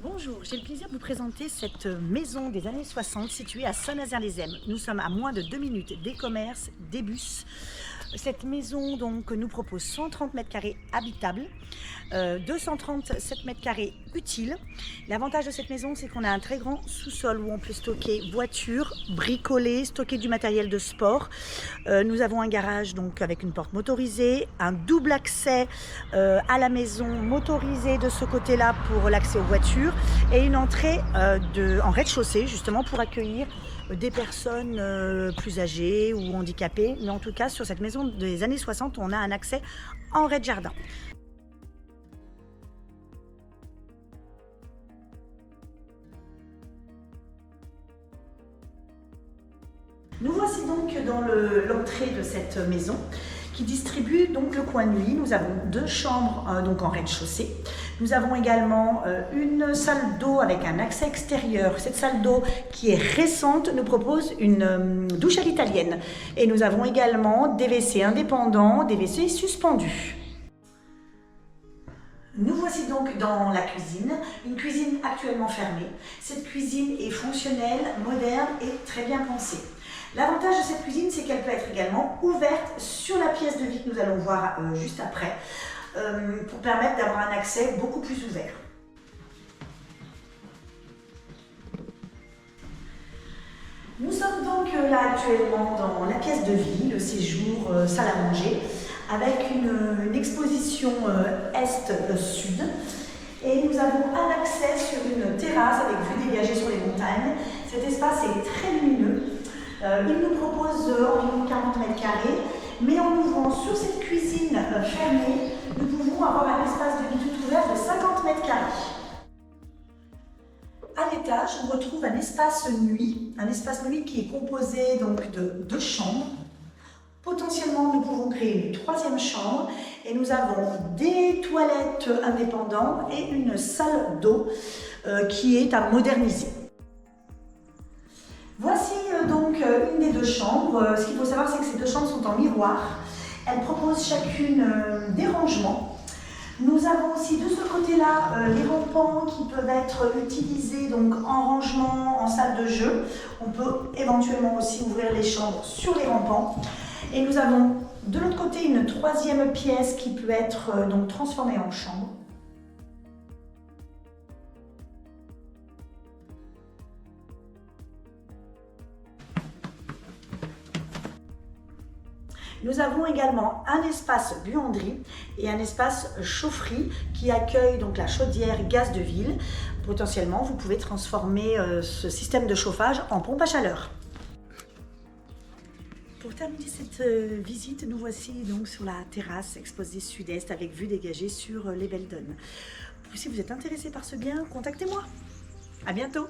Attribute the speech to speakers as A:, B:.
A: Bonjour, j'ai le plaisir de vous présenter cette maison des années 60 située à Saint-Nazaire-les-Ems. Nous sommes à moins de 2 minutes des commerces, des bus. Cette maison donc nous propose 130 mètres carrés habitables, 237 mètres carrés utiles. L'avantage de cette maison, c'est qu'on a un très grand sous-sol où on peut stocker voitures, bricoler, stocker du matériel de sport. Nous avons un garage donc avec une porte motorisée, un double accès à la maison motorisé de ce côté-là pour l'accès aux voitures et une entrée en rez-de-chaussée justement pour accueillir des personnes plus âgées ou handicapées. Mais en tout cas, sur cette maison des années 60, on a un accès en rez-de-jardin. Nous voici donc dans l'entrée de cette maison qui distribue donc le coin de nuit. Nous avons deux chambres donc en rez-de-chaussée. Nous avons également une salle d'eau avec un accès extérieur. Cette salle d'eau qui est récente nous propose une douche à l'italienne. Et nous avons également des WC indépendants, des WC suspendus. Nous voici donc dans la cuisine, une cuisine actuellement fermée. Cette cuisine est fonctionnelle, moderne et très bien pensée. L'avantage de cette cuisine, c'est qu'elle peut être également ouverte sur la pièce de vie que nous allons voir juste après, pour permettre d'avoir un accès beaucoup plus ouvert. Nous sommes donc là actuellement dans la pièce de vie, le séjour salle à manger, avec une exposition est-sud. Et nous avons un accès sur une terrasse avec vue dégagée sur les montagnes. Cet espace est très lumineux. Il nous propose environ 40 mètres carrés, mais en ouvrant sur cette cuisine fermée, nous pouvons avoir un espace de vie tout ouvert de 50 mètres carrés. À l'étage, on retrouve un espace nuit qui est composé donc de deux chambres. Potentiellement, nous pouvons créer une troisième chambre et nous avons des toilettes indépendantes et une salle d'eau qui est à moderniser. Voici donc une des deux chambres. Ce qu'il faut savoir, c'est que ces deux chambres sont en miroir. Elles proposent chacune des rangements. Nous avons aussi de ce côté-là les rampants qui peuvent être utilisés donc en rangement, en salle de jeu. On peut éventuellement aussi ouvrir les chambres sur les rampants. Et nous avons de l'autre côté une troisième pièce qui peut être donc transformée en chambre. Nous avons également un espace buanderie et un espace chaufferie qui accueille donc la chaudière gaz de ville. Potentiellement, vous pouvez transformer ce système de chauffage en pompe à chaleur. Pour terminer cette visite, nous voici donc sur la terrasse exposée sud-est avec vue dégagée sur les Belles Donnes. Si vous êtes intéressé par ce bien, contactez-moi. À bientôt.